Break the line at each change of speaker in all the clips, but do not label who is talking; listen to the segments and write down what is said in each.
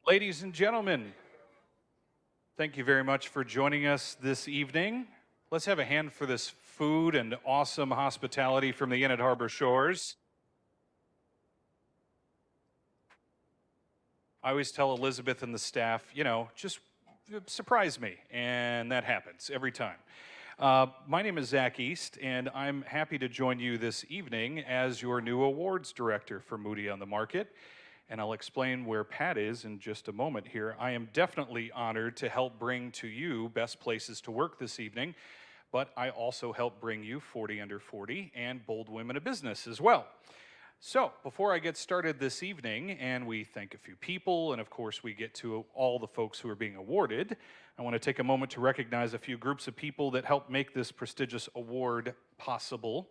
Ladies and gentlemen, thank you very much for joining us this evening. Let's have a hand for this food and awesome hospitality from the Inn at Harbor Shores. I always tell Elizabeth and the staff, you know, just surprise me, and that happens every time. My name is Zach East, and I'm happy to join you this evening as your new awards director for Moody on the Market. And I'll explain where Pat is in just a moment here. I am definitely honored to help bring to you Best Places to Work this evening, but I also help bring you 40 Under 40 and Bold Women of Business as well. So before I get started this evening, and we thank a few people, and of course we get to all the folks who are being awarded, I want to take a moment to recognize a few groups of people that helped make this prestigious award possible.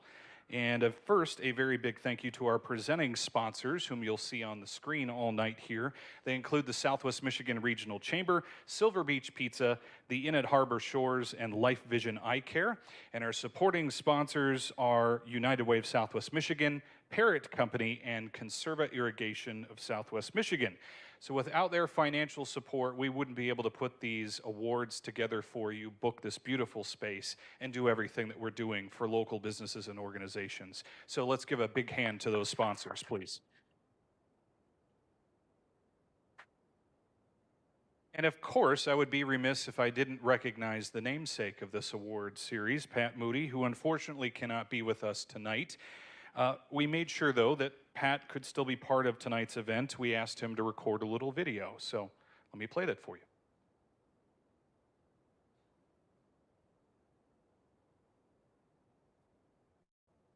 And first, a very big thank you to our presenting sponsors, whom you'll see on the screen all night here. They include the Southwest Michigan Regional Chamber, Silver Beach Pizza, the Inn at Harbor Shores, and Vision Eyecare. And our supporting sponsors are United Way of Southwest Michigan, Parrett Company, and Conserva Irrigation of Southwest Michigan. So without their financial support, we wouldn't be able to put these awards together for you, book this beautiful space, and do everything that we're doing for local businesses and organizations. So let's give a big hand to those sponsors, please. And of course, I would be remiss if I didn't recognize the namesake of this award series, Pat Moody, who unfortunately cannot be with us tonight. We made sure, though, that Pat could still be part of tonight's event. We asked him to record a little video, so let me play that for you.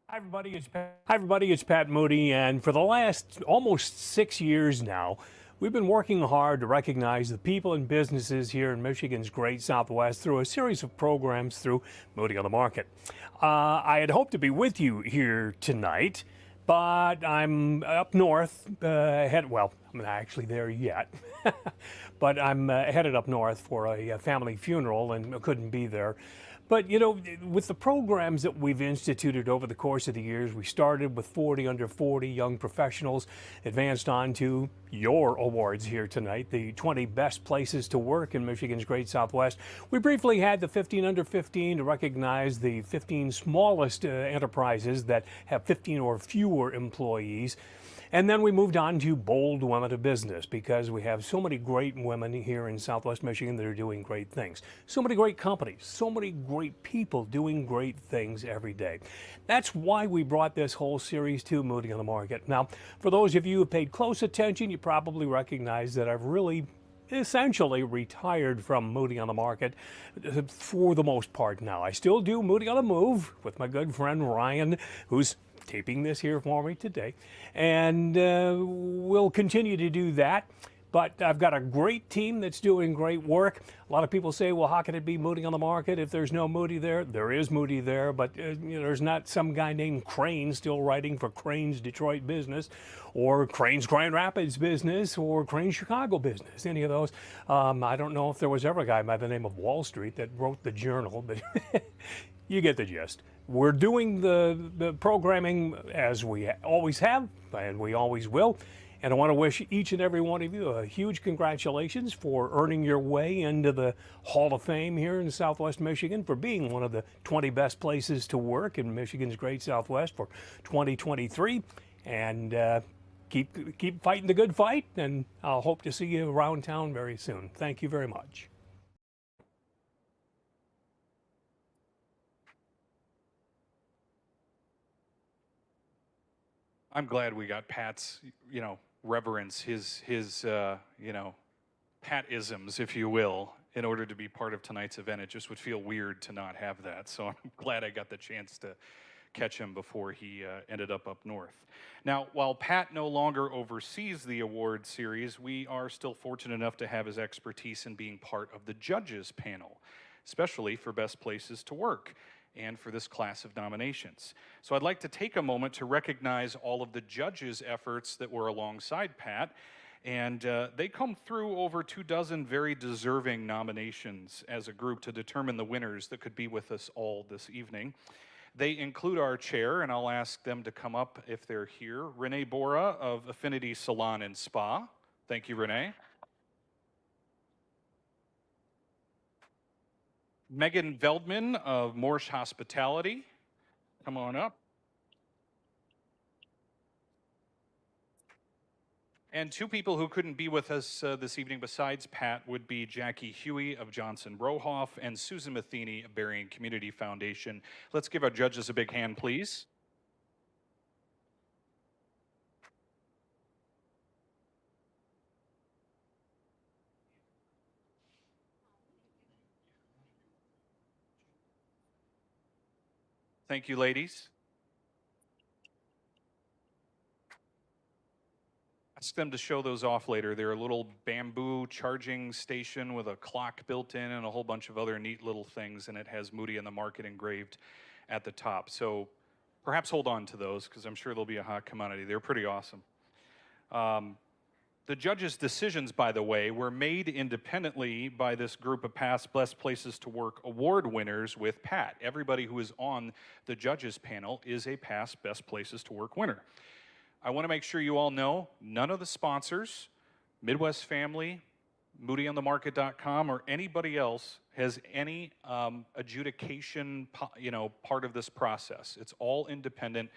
Hi everybody, it's Pat Moody, and for the last almost 6 years now, we've been working hard to recognize the people and businesses here in Michigan's Great Southwest through a series of programs through Moody on the Market. I had hoped to be with you here tonight, but I'm up north, I'm not actually there yet, but I'm headed up north for a family funeral and couldn't be there. But, you know, with the programs that we've instituted over the course of the years, we started with 40 Under 40 young professionals, advanced on to your awards here tonight, the 20 best places to work in Michigan's Great Southwest. We briefly had the 15 Under 15 to recognize the 15 smallest enterprises that have 15 or fewer employees. And then we moved on to Bold Women of Business because we have so many great women here in Southwest Michigan that are doing great things. So many great companies, so many great people doing great things every day. That's why we brought this whole series to Moody on the Market. Now, for those of you who paid close attention, you probably recognize that I've really essentially retired from Moody on the Market for the most part now. I still do Moody on the Move with my good friend Ryan, who's taping this here for me today, and we'll continue to do that. But I've got a great team that's doing great work. A lot of people say, well, how can it be Moody on the Market if there's no Moody there? There is Moody there, but you know, there's not some guy named Crane still writing for Crane's Detroit Business or Crane's Grand Rapids Business or Crane's Chicago Business, any of those. I don't know if there was ever a guy by the name of Wall Street that wrote the Journal, but you get the gist. We're doing the programming as we always have, and we always will. And I want to wish each and every one of you a huge congratulations for earning your way into the Hall of Fame here in Southwest Michigan, for being one of the 20 best places to work in Michigan's Great Southwest for 2023. And keep fighting the good fight, and I'll hope to see you around town very soon. Thank you very much.
I'm glad we got Pat's, you know, reverence, his you know, Pat-isms, if you will, in order to be part of tonight's event. It just would feel weird to not have that. So I'm glad I got the chance to catch him before he ended up north. Now, while Pat no longer oversees the award series, we are still fortunate enough to have his expertise in being part of the judges panel, especially for Best Places to Work and for this class of nominations. So I'd like to take a moment to recognize all of the judges' efforts that were alongside Pat, and they come through over 24 very deserving nominations as a group to determine the winners that could be with us all this evening. They include our chair, and I'll ask them to come up if they're here. Renee Bora of Affinity Salon and Spa. Thank you, Renee. Megan Veldman of Morse Hospitality. Come on up. And two people who couldn't be with us this evening besides Pat would be Jackie Huey of Johnson Rohoff and Susan Matheny of Berrien Community Foundation. Let's give our judges a big hand, please. Thank you, ladies. Ask them to show those off later. They're a little bamboo charging station with a clock built in and a whole bunch of other neat little things, and it has Moody and the Market engraved at the top. So perhaps hold on to those because I'm sure they'll be a hot commodity. They're pretty awesome. The judges' decisions, by the way, were made independently by this group of past Best Places to Work award winners with Pat. Everybody who is on the judges panel is a past Best Places to Work winner. I want to make sure you all know none of the sponsors, Midwest Family, MoodyOnTheMarket.com, or anybody else has any adjudication, part of this process. It's all independent,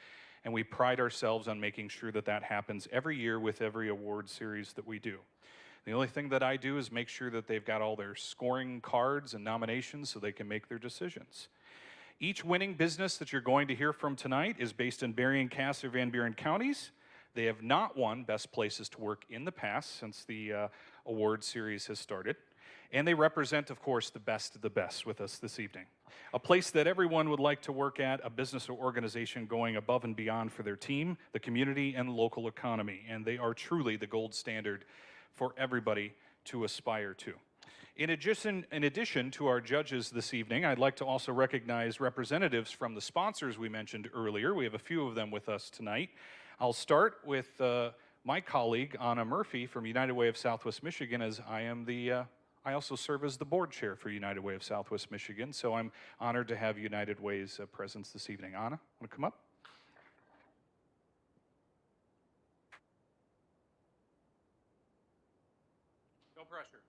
and we pride ourselves on making sure that that happens every year with every award series that we do. The only thing that I do is make sure that they've got all their scoring cards and nominations so they can make their decisions. Each winning business that you're going to hear from tonight is based in Berrien, Cass, or Van Buren counties. They have not won Best Places to Work in the past since the award series has started. And they represent, of course, the best of the best with us this evening. A place that everyone would like to work at, a business or organization going above and beyond for their team, the community, and local economy. And they are truly the gold standard for everybody to aspire to. In addition to our judges this evening, I'd like to also recognize representatives from the sponsors we mentioned earlier. We have a few of them with us tonight. I'll start with my colleague, Anna Murphy from United Way of Southwest Michigan, as I also serve as the board chair for United Way of Southwest Michigan, so I'm honored to have United Way's presence this evening. Anna, want to come up? No pressure.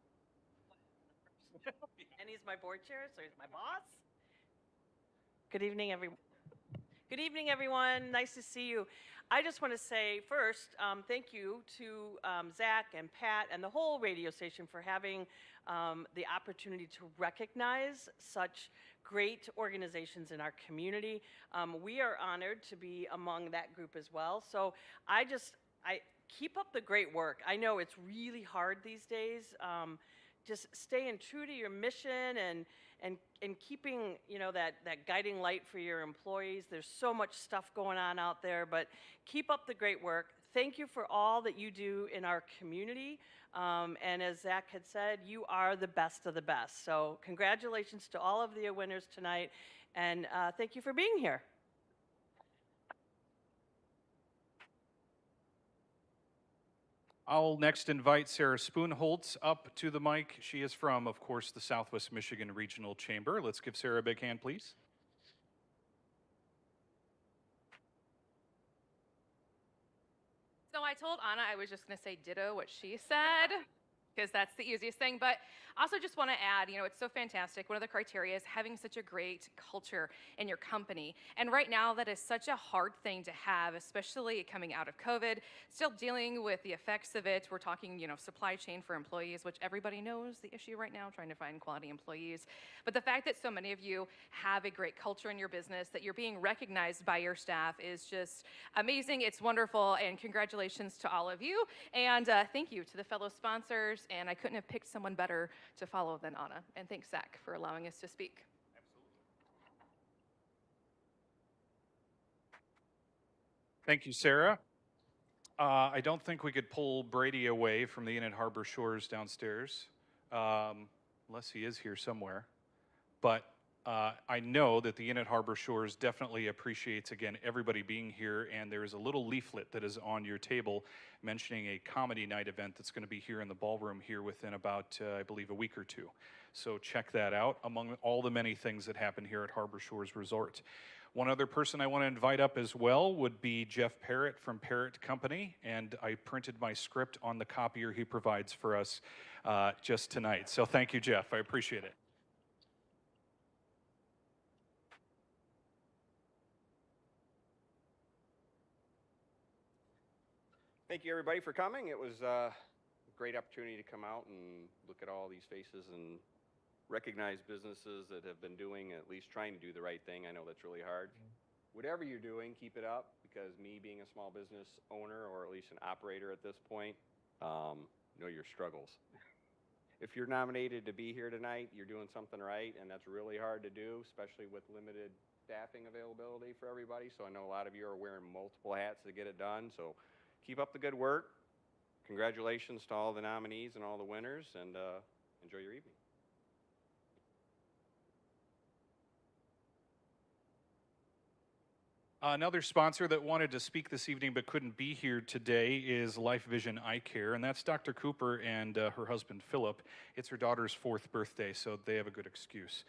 And he's my board chair, so he's my boss. Good evening, everyone. Good evening, everyone. Nice to see you. I just want to say first, thank you to Zach and Pat and the whole radio station for having the opportunity to recognize such great organizations in our community. We are honored to be among that group as well. So I keep up the great work. I know it's really hard these days. Just staying true to your mission and keeping, that guiding light for your employees. There's so much stuff going on out there, but keep up the great work. Thank you for all that you do in our community. And as Zach had said, you are the best of the best. So congratulations to all of the winners tonight, and thank you for being here.
I'll next invite Sarah Spoonholtz up to the mic. She is from, of course, the Southwest Michigan Regional Chamber. Let's give Sarah a big hand, please.
So I told Anna I was just going to say ditto what she said, because that's the easiest thing. But also just want to add, it's so fantastic. One of the criteria is having such a great culture in your company. And right now, that is such a hard thing to have, especially coming out of COVID, still dealing with the effects of it. We're talking, supply chain for employees, which everybody knows the issue right now, trying to find quality employees. But the fact that so many of you have a great culture in your business, that you're being recognized by your staff is just amazing. It's wonderful. And congratulations to all of you. And thank you to the fellow sponsors. And I couldn't have picked someone better to follow than Anna. And thanks, Zach, for allowing us to speak.
Absolutely. Thank you, Sarah. I don't think we could pull Brady away from the Inn at Harbor Shores downstairs, unless he is here somewhere. But I know that the Inn at Harbor Shores definitely appreciates, again, everybody being here, and there is a little leaflet that is on your table mentioning a comedy night event that's going to be here in the ballroom here within about, I believe, a week or two. So check that out, among all the many things that happen here at Harbor Shores Resort. One other person I want to invite up as well would be Jeff Parrett from Parrett Company, and I printed my script on the copier he provides for us just tonight. So thank you, Jeff. I appreciate it.
Thank you, everybody, for coming. It was a great opportunity to come out and look at all these faces and recognize businesses that have been doing, at least trying to do the right thing. I know that's really hard. Whatever you're doing, keep it up, because me being a small business owner, or at least an operator at this point, know your struggles. If you're nominated to be here tonight, you're doing something right, and that's really hard to do, especially with limited staffing availability for everybody. So I know a lot of you are wearing multiple hats to get it done. So keep up the good work. Congratulations to all the nominees and all the winners, and enjoy your evening.
Another sponsor that wanted to speak this evening but couldn't be here today is Vision Eyecare, and that's Dr. Cooper and her husband Philip. It's her daughter's 4th birthday, so they have a good excuse.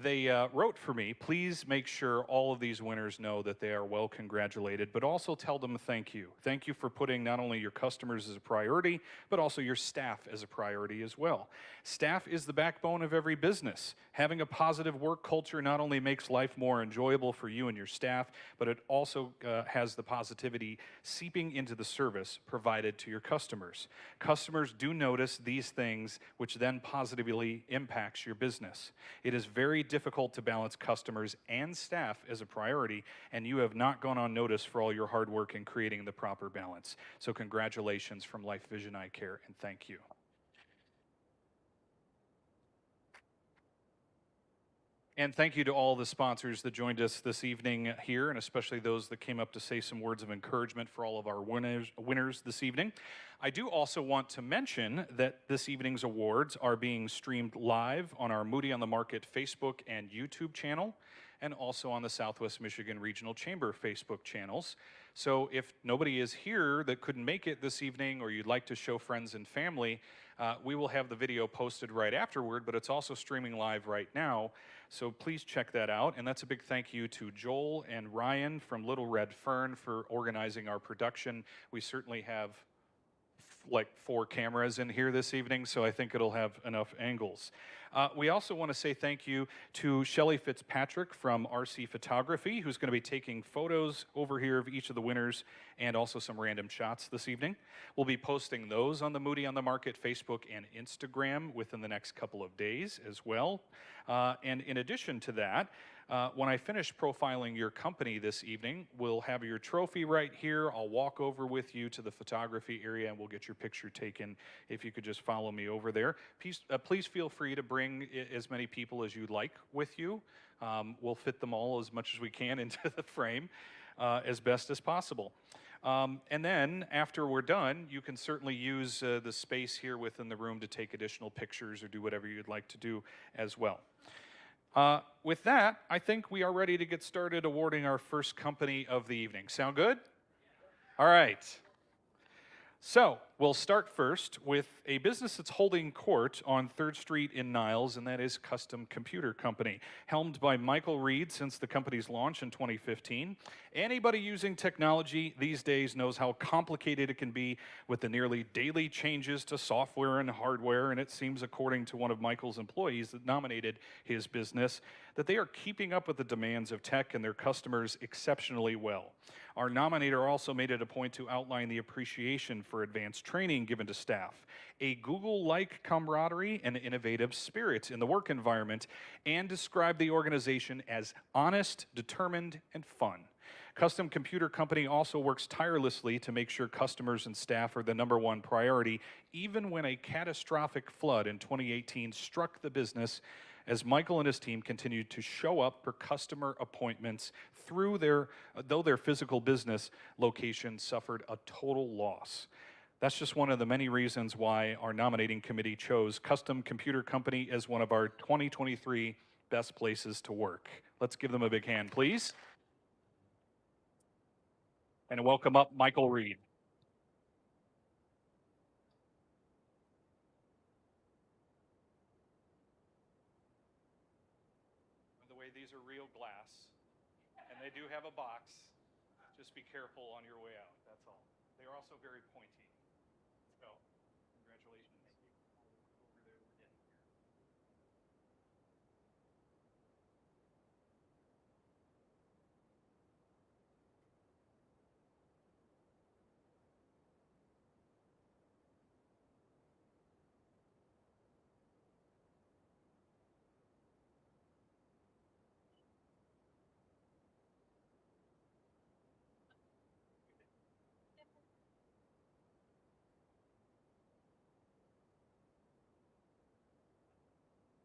They wrote for me, please make sure all of these winners know that they are well congratulated, but also tell them thank you. Thank you for putting not only your customers as a priority, but also your staff as a priority as well. Staff is the backbone of every business. Having a positive work culture not only makes life more enjoyable for you and your staff, but it also has the positivity seeping into the service provided to your customers. Customers do notice these things, which then positively impacts your business. It is very difficult to balance customers and staff as a priority, and you have not gone unnoticed for all your hard work in creating the proper balance. So congratulations from Vision Eyecare, and thank you. And thank you to all the sponsors that joined us this evening here, and especially those that came up to say some words of encouragement for all of our winners this evening. I do also want to mention that this evening's awards are being streamed live on our Moody on the Market Facebook and YouTube channel, and also on the Southwest Michigan Regional Chamber Facebook channels. So if nobody is here that couldn't make it this evening, or you'd like to show friends and family, we will have the video posted right afterward, but it's also streaming live right now. So please check that out. And that's a big thank you to Joel and Ryan from Little Red Fern for organizing our production. We certainly have like 4 cameras in here this evening, so I think it'll have enough angles. We also want to say thank you to Shelly Fitzpatrick from RC Photography, who's going to be taking photos over here of each of the winners and also some random shots this evening. We'll be posting those on the Moody on the Market Facebook and Instagram within the next couple of days as well. And in addition to that, when I finish profiling your company this evening, we'll have your trophy right here. I'll walk over with you to the photography area and we'll get your picture taken. If you could just follow me over there. Please feel free to bring as many people as you'd like with you. We'll fit them all as much as we can into the frame as best as possible. And then after we're done, you can certainly use the space here within the room to take additional pictures or do whatever you'd like to do as well. With that, I think we are ready to get started awarding our first company of the evening. Sound good? All right. So we'll start first with a business that's holding court on 3rd Street in Niles, and that is Custom Computer Company. Helmed by Michael Reed since the company's launch in 2015. Anybody using technology these days knows how complicated it can be with the nearly daily changes to software and hardware, and it seems, according to one of Michael's employees that nominated his business, that they are keeping up with the demands of tech and their customers exceptionally well. Our nominator also made it a point to outline the appreciation for advanced training given to staff, a Google-like camaraderie and innovative spirit in the work environment, and described the organization as honest, determined, and fun. Custom Computer Company also works tirelessly to make sure customers and staff are the #1 priority, even when a catastrophic flood in 2018 struck the business, as Michael and his team continued to show up for customer appointments though their physical business location suffered a total loss. That's just one of the many reasons why our nominating committee chose Custom Computer Company as one of our 2023 best places to work. Let's give them a big hand, please. And welcome up Michael Reed. These are real glass, and they do have a box. Just be careful on your way out, that's all. They are also very pointy. So, congratulations. Over there.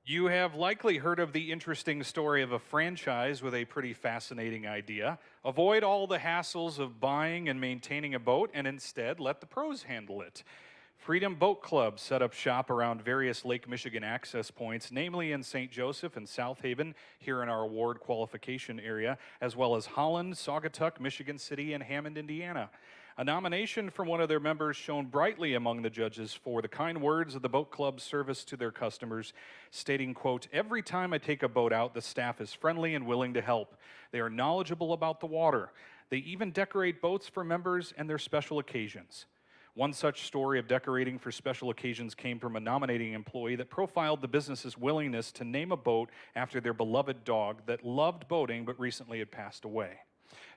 You have likely heard of the interesting story of a franchise with a pretty fascinating idea. Avoid all the hassles of buying and maintaining a boat and instead let the pros handle it. Freedom Boat Club set up shop around various Lake Michigan access points, namely in St. Joseph and South Haven, here in our award qualification area, as well as Holland, Saugatuck, Michigan City, and Hammond, Indiana. A nomination from one of their members shone brightly among the judges for the kind words of the boat club's service to their customers, stating, quote, "Every time I take a boat out, the staff is friendly and willing to help. They are knowledgeable about the water. They even decorate boats for members and their special occasions." One such story of decorating for special occasions came from a nominating employee that profiled the business's willingness to name a boat after their beloved dog that loved boating but recently had passed away.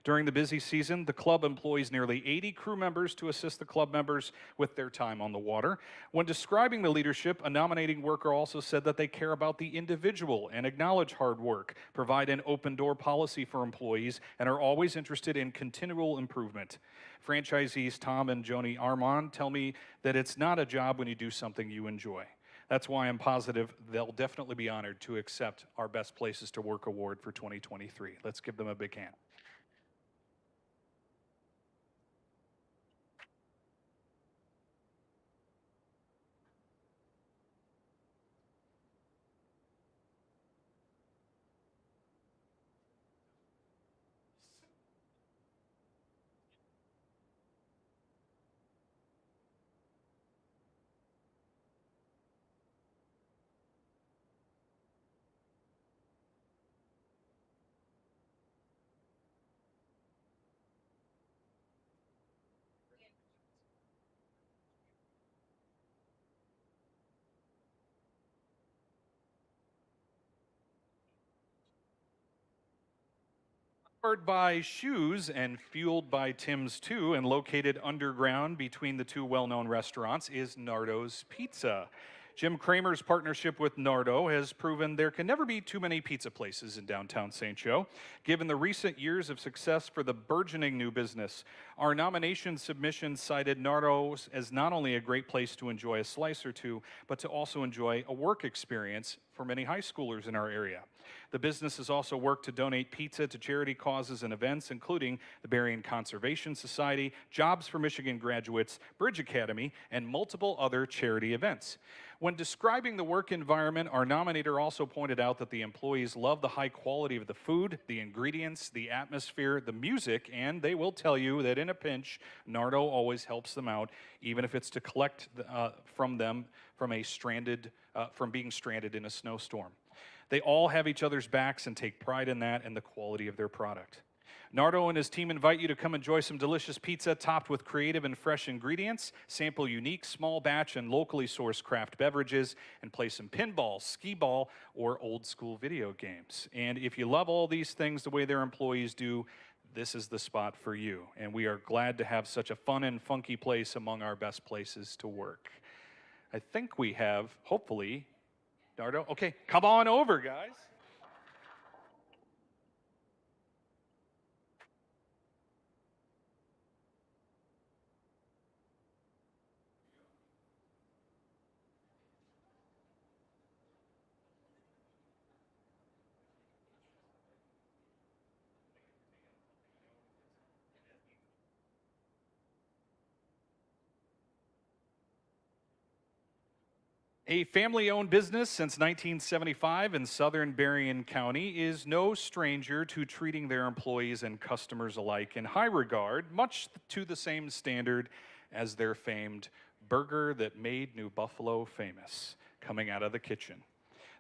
During the busy season, the club employs nearly 80 crew members to assist the club members with their time on the water. When describing the leadership, a nominating worker also said that they care about the individual and acknowledge hard work, provide an open door policy for employees, and are always interested in continual improvement. Franchisees Tom and Joni Armand tell me that it's not a job when you do something you enjoy. That's why I'm positive they'll definitely be honored to accept our Best Places to Work award for 2023. Let's give them a big hand. Powered by shoes and fueled by Tim's too, and located underground between the two well-known restaurants, is Nardos Pizza. Jim Kramer's partnership with Nardo has proven there can never be too many pizza places in downtown St. Joe. Given the recent years of success for the burgeoning new business, our nomination submission cited Nardo's as not only a great place to enjoy a slice or two, but to also enjoy a work experience for many high schoolers in our area. The business has also worked to donate pizza to charity causes and events, including the Buren Conservation Society, Jobs for Michigan Graduates, Bridge Academy, and multiple other charity events. When describing the work environment, our nominator also pointed out that the employees love the high quality of the food, the ingredients, the atmosphere, the music, and they will tell you that in a pinch, Nardo always helps them out, even if it's to collect from them from being stranded in a snowstorm. They all have each other's backs and take pride in that and the quality of their product. Nardo and his team invite you to come enjoy some delicious pizza topped with creative and fresh ingredients, sample unique small batch and locally sourced craft beverages, and play some pinball, skee-ball, or old school video games. And if you love all these things the way their employees do, this is the spot for you. And we are glad to have such a fun and funky place among our best places to work. I think we have, hopefully, Nardo, okay, come on over, guys. A family-owned business since 1975 in southern Berrien County is no stranger to treating their employees and customers alike in high regard, much to the same standard as their famed burger that made New Buffalo famous, coming out of the kitchen.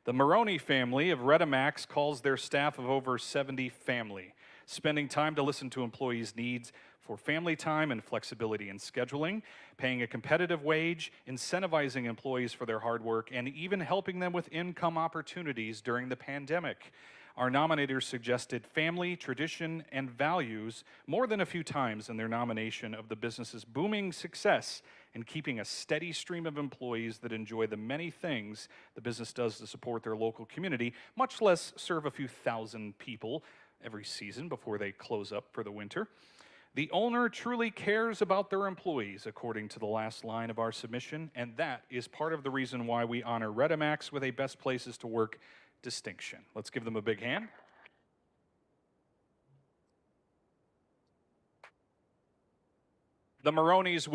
The Maroney family of Redimax calls their staff of over 70 family, spending time to listen to employees' needs for family time and flexibility in scheduling, paying a competitive wage, incentivizing employees for their hard work, and even helping them with income opportunities during the pandemic. Our nominators suggested family, tradition, and values more than a few times in their nomination of the business's booming success in keeping a steady stream of employees that enjoy the many things the business does to support their local community, much less serve a few thousand people every season before they close up for the winter. The owner truly cares about their employees, according to the last line of our submission, and that is part of the reason why we honor Redimax with a Best Places to Work distinction. Let's give them a big hand. The Maronis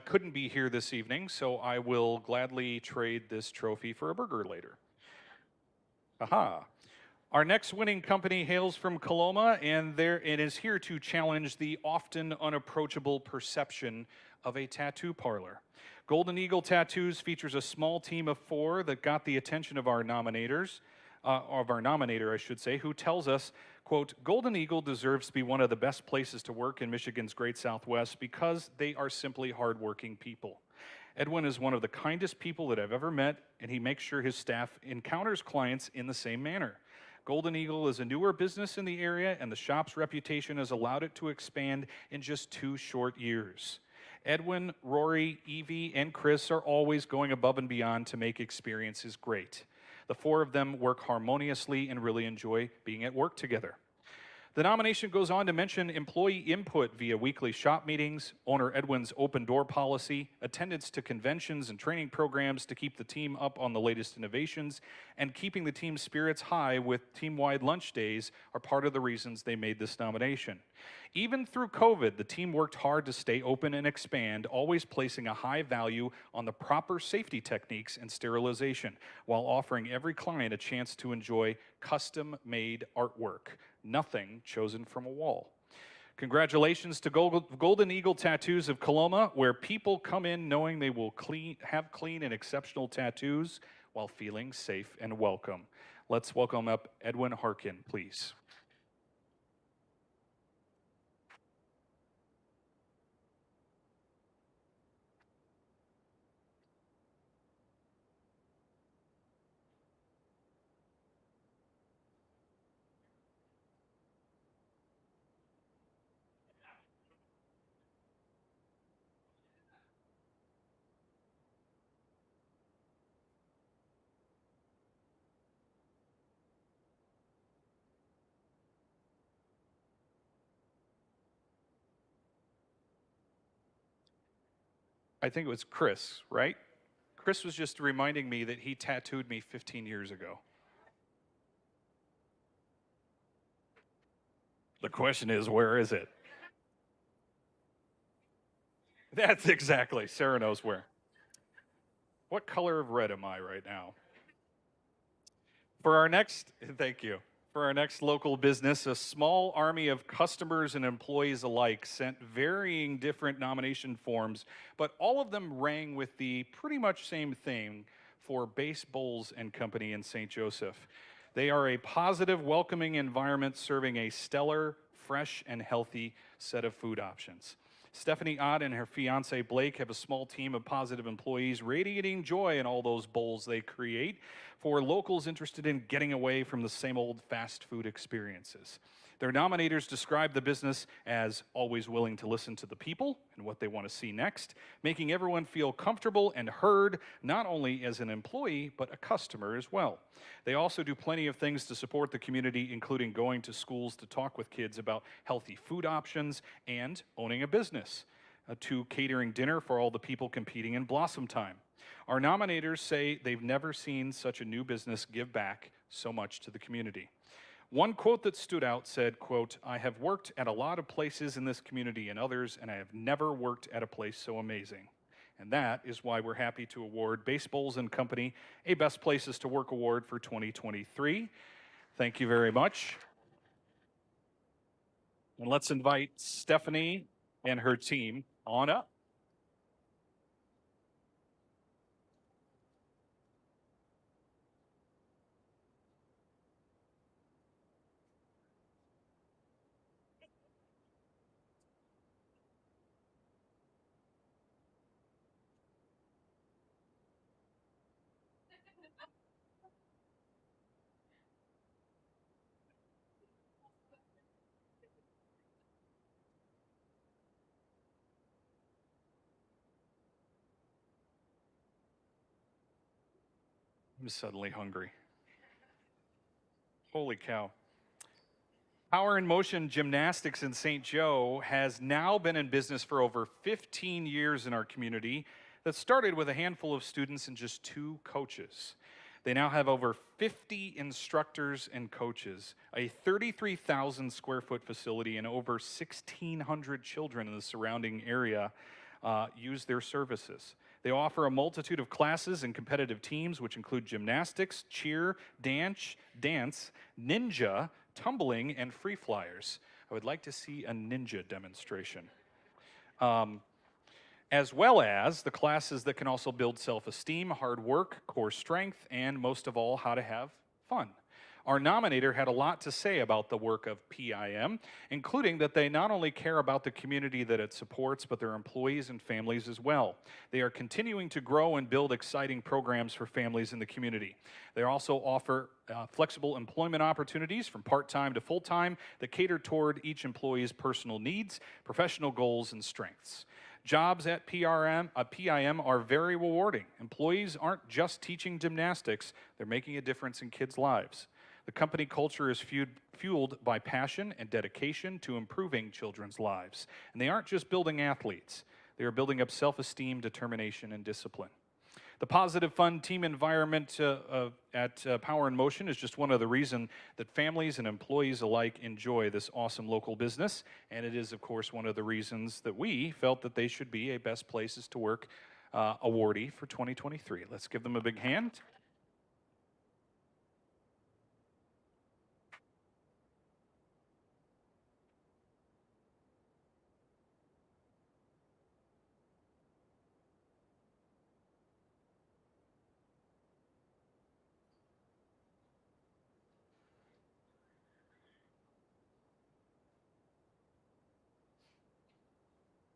couldn't be here this evening, so I will gladly trade this trophy for a burger later. Aha. Our next winning company hails from Coloma, and it is here to challenge the often unapproachable perception of a tattoo parlor. Golden Eagle Tattoos features a small team of 4 that got the attention of our nominator, I should say, who tells us, quote, Golden Eagle deserves to be one of the best places to work in Michigan's Great Southwest because they are simply hardworking people. Edwin is one of the kindest people that I've ever met, and he makes sure his staff encounters clients in the same manner. Golden Eagle is a newer business in the area, and the shop's reputation has allowed it to expand in just 2 short years. Edwin, Rory, Evie, and Chris are always going above and beyond to make experiences great. The 4 of them work harmoniously and really enjoy being at work together. The nomination goes on to mention employee input via weekly shop meetings, owner Edwin's open door policy, attendance to conventions and training programs to keep the team up on the latest innovations, and keeping the team's spirits high with team-wide lunch days are part of the reasons they made this nomination. Even through COVID, the team worked hard to stay open and expand, always placing a high value on the proper safety techniques and sterilization, while offering every client a chance to enjoy custom-made artwork. Nothing chosen from a wall. Congratulations to Golden Eagle Tattoos of Coloma, where people come in knowing they will have clean and exceptional tattoos while feeling safe and welcome. Let's welcome up Edwin Harkin, please. I think it was Chris, right? Chris was just reminding me that he tattooed me 15 years ago. The question is, where is it? That's exactly, Sarah knows where. What color of red am I right now? For our next, thank you. For our next local business, a small army of customers and employees alike sent varying different nomination forms, but all of them rang with the pretty much same thing for Base Bowls and Company in St. Joseph. They are a positive, welcoming environment serving a stellar, fresh, and healthy set of food options. Stephanie Ott and her fiance Blake have a small team of positive employees radiating joy in all those bowls they create for locals interested in getting away from the same old fast food experiences. Their nominators describe the business as always willing to listen to the people and what they want to see next, making everyone feel comfortable and heard, not only as an employee, but a customer as well. They also do plenty of things to support the community, including going to schools to talk with kids about healthy food options and owning a business, to catering dinner for all the people competing in Blossom Time. Our nominators say they've never seen such a new business give back so much to the community. One quote that stood out said, quote, I have worked at a lot of places in this community and others, and I have never worked at a place so amazing. And that is why we're happy to award Base Bowls and Company a Best Places to Work award for 2023. Thank you very much. And let's invite Stephanie and her team on up. I'm suddenly hungry. Holy cow. Power in Motion Gymnastics in St. Joe has now been in business for over 15 years in our community. That started with a handful of students and just 2 coaches. They now have over 50 instructors and coaches, a 33,000 square foot facility, and over 1,600 children in the surrounding area use their services. They offer a multitude of classes and competitive teams, which include gymnastics, cheer, dance, ninja, tumbling, and free flyers. I would like to see a ninja demonstration. As well as the classes that can also build self-esteem, hard work, core strength, and most of all, how to have fun. Our nominator had a lot to say about the work of PIM, including that they not only care about the community that it supports, but their employees and families as well. They are continuing to grow and build exciting programs for families in the community. They also offer flexible employment opportunities from part-time to full-time that cater toward each employee's personal needs, professional goals, and strengths. Jobs at PIM are very rewarding. Employees aren't just teaching gymnastics, they're making a difference in kids' lives. The company culture is fueled by passion and dedication to improving children's lives. And they aren't just building athletes, they are building up self-esteem, determination, and discipline. The positive, fun team environment at Power in Motion is just one of the reasons that families and employees alike enjoy this awesome local business. And it is, of course, one of the reasons that we felt that they should be a Best Places to Work awardee for 2023. Let's give them a big hand.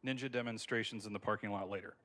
Ninja demonstrations in the parking lot later.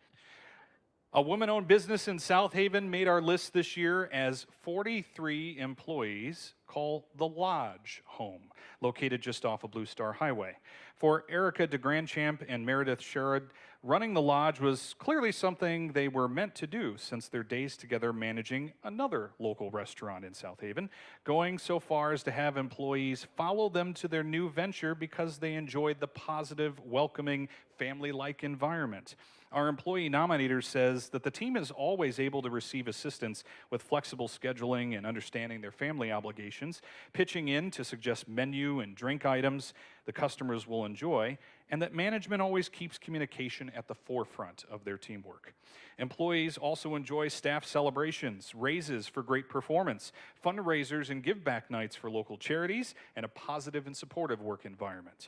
A woman-owned business in South Haven made our list this year as 43 employees call the Lodge home, located just off of Blue Star Highway. For Erica DeGrandchamp and Meredith Sherrod, running the Lodge was clearly something they were meant to do since their days together managing another local restaurant in South Haven, going so far as to have employees follow them to their new venture because they enjoyed the positive, welcoming, family-like environment. Our employee nominator says that the team is always able to receive assistance with flexible scheduling and understanding their family obligations, pitching in to suggest menu and drink items the customers will enjoy, and that management always keeps communication at the forefront of their teamwork. Employees also enjoy staff celebrations, raises for great performance, fundraisers and give-back nights for local charities, and a positive and supportive work environment.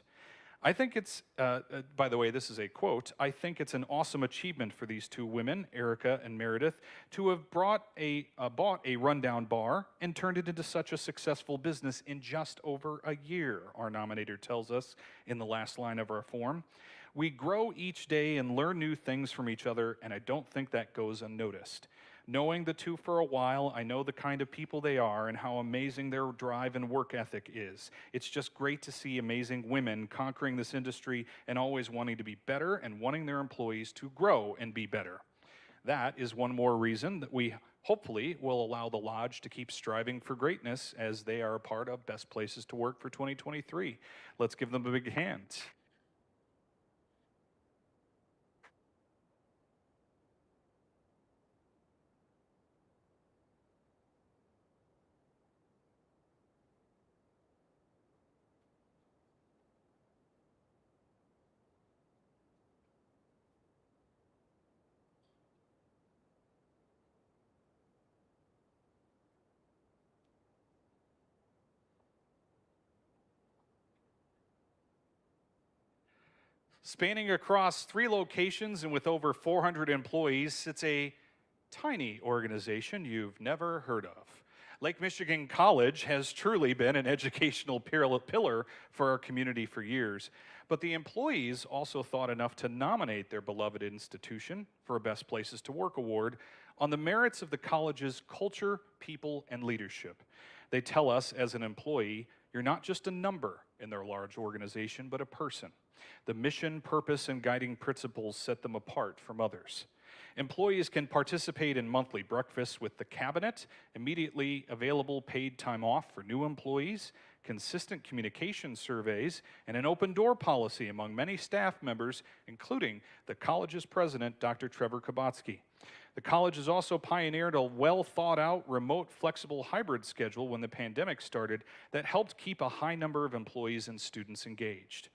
I think it's, by the way, this is a quote, I think it's an awesome achievement for these 2 women, Erica and Meredith, to have bought a rundown bar and turned it into such a successful business in just over a year, our nominator tells us in the last line of our form. We grow each day and learn new things from each other, and I don't think that goes unnoticed. Knowing the 2 for a while, I know the kind of people they are and how amazing their drive and work ethic is. It's just great to see amazing women conquering this industry and always wanting to be better and wanting their employees to grow and be better. That is one more reason that we hopefully will allow the Lodge to keep striving for greatness as they are a part of Best Places to Work for 2023. Let's give them a big hand. Spanning across 3 locations and with over 400 employees, it's a tiny organization you've never heard of. Lake Michigan College has truly been an educational pillar for our community for years, but the employees also thought enough to nominate their beloved institution for a Best Places to Work award on the merits of the college's culture, people, and leadership. They tell us as an employee, you're not just a number in their large organization, but a person. The mission, purpose, and guiding principles set them apart from others. Employees can participate in monthly breakfasts with the cabinet, immediately available paid time off for new employees, consistent communication surveys, and an open door policy among many staff members, including the college's president, Dr. Trevor Kabatsky. The college has also pioneered a well-thought-out, remote, flexible hybrid schedule when the pandemic started that helped keep a high number of employees and students engaged.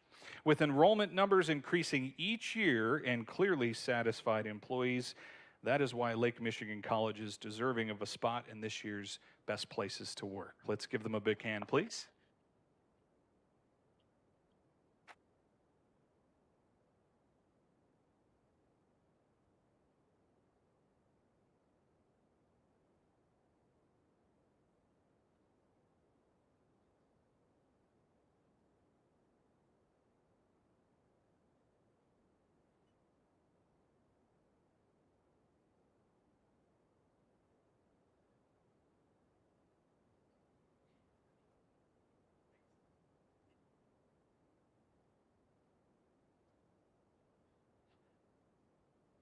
With enrollment numbers increasing each year and clearly satisfied employees, that is why Lake Michigan College is deserving of a spot in this year's Best Places to Work. Let's give them a big hand, please.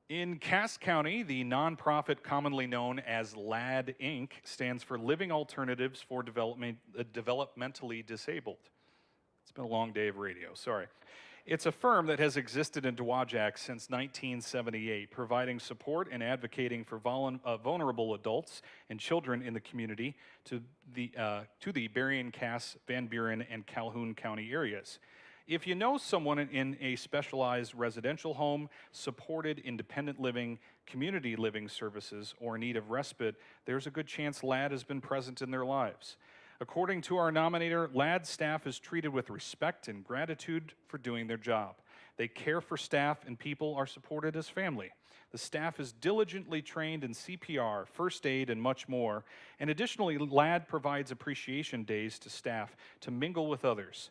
In Cass County, the nonprofit commonly known as LAD Inc. stands for Living Alternatives for Developmentally Disabled. It's been a long day of radio, sorry. It's a firm that has existed in Dowagiac since 1978, providing support and advocating for vulnerable adults and children in the community to the Berrien, Cass, Van Buren, and Calhoun County areas. If you know someone in a specialized residential home, supported independent living, community living services, or in need of respite, there's a good chance LAD has been present in their lives. According to our nominator, LAD staff is treated with respect and gratitude for doing their job. They care for staff, and people are supported as family. The staff is diligently trained in CPR, first aid, and much more. And additionally, LAD provides appreciation days to staff to mingle with others.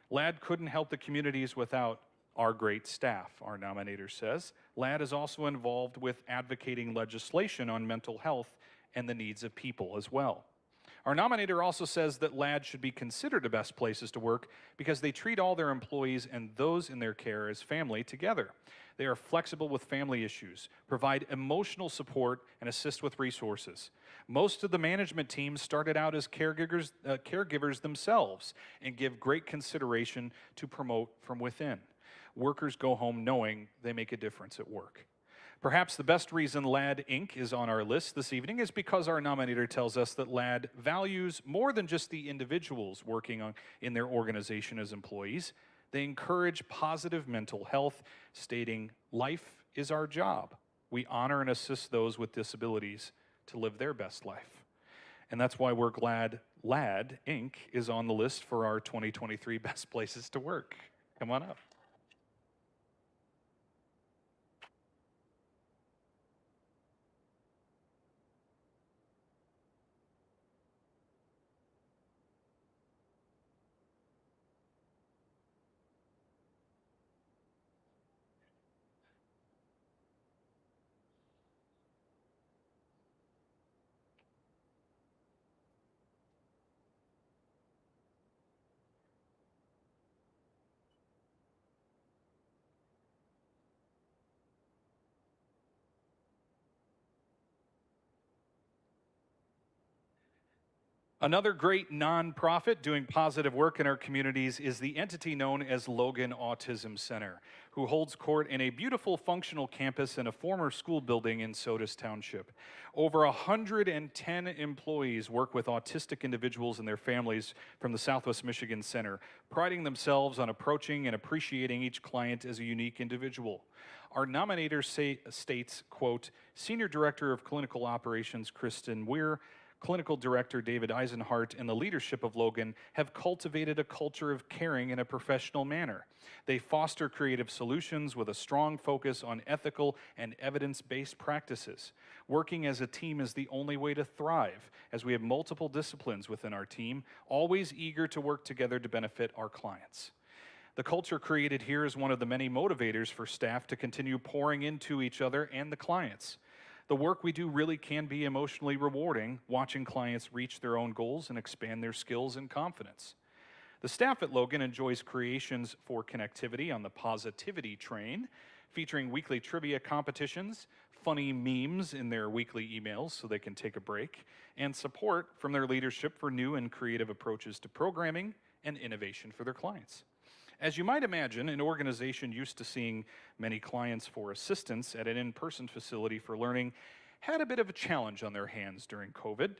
LAD couldn't help the communities without our great staff, our nominator says. LAD is also involved with advocating legislation on mental health and the needs of people as well. Our nominator also says that LAD should be considered the best places to work because they treat all their employees and those in their care as family together. They are flexible with family issues, provide emotional support, and assist with resources. Most of the management team started out as caregivers themselves and give great consideration to promote from within. Workers go home knowing they make a difference at work. Perhaps the best reason LAD Inc. is on our list this evening is because our nominator tells us that LAD values more than just the individuals working in their organization as employees. They encourage positive mental health, stating, "Life is our job. We honor and assist those with disabilities to live their best life." And that's why we're glad LAD Inc. is on the list for our 2023 Best Places to Work. Come on up. Another great nonprofit doing positive work in our communities is the entity known as Logan Autism Center, who holds court in a beautiful functional campus in a former school building in Sodus Township. Over 110 employees work with autistic individuals and their families from the Southwest Michigan Center, priding themselves on approaching and appreciating each client as a unique individual. Our nominator states, quote, Senior Director of Clinical Operations Kristen Weir, Clinical Director David Eisenhart, and the leadership of Logan have cultivated a culture of caring in a professional manner. They foster creative solutions with a strong focus on ethical and evidence-based practices. Working as a team is the only way to thrive, as we have multiple disciplines within our team, always eager to work together to benefit our clients. The culture created here is one of the many motivators for staff to continue pouring into each other and the clients. The work we do really can be emotionally rewarding, watching clients reach their own goals and expand their skills and confidence. The staff at Logan enjoys creations for connectivity on the positivity train, featuring weekly trivia competitions, funny memes in their weekly emails so they can take a break, and support from their leadership for new and creative approaches to programming and innovation for their clients. As you might imagine, an organization used to seeing many clients for assistance at an in-person facility for learning had a bit of a challenge on their hands during COVID.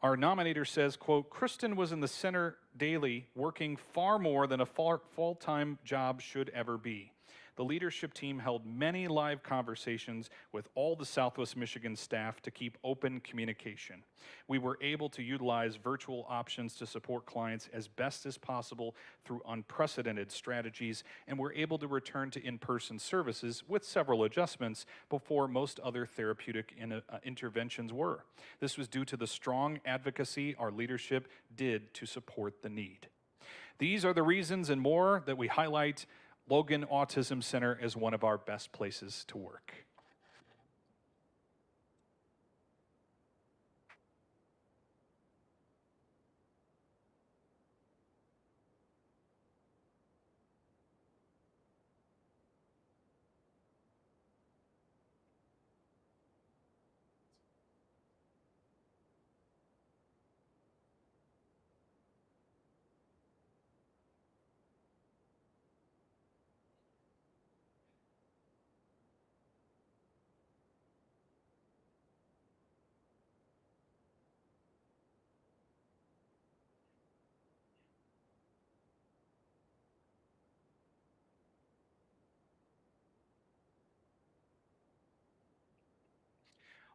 Our nominator says, quote, Kristen was in the center daily, working far more than a full-time job should ever be. The leadership team held many live conversations with all the Southwest Michigan staff to keep open communication. We were able to utilize virtual options to support clients as best as possible through unprecedented strategies, and were able to return to in-person services with several adjustments before most other therapeutic interventions were. This was due to the strong advocacy our leadership did to support the need. These are the reasons and more that we highlight Logan Autism Center as one of our best places to work.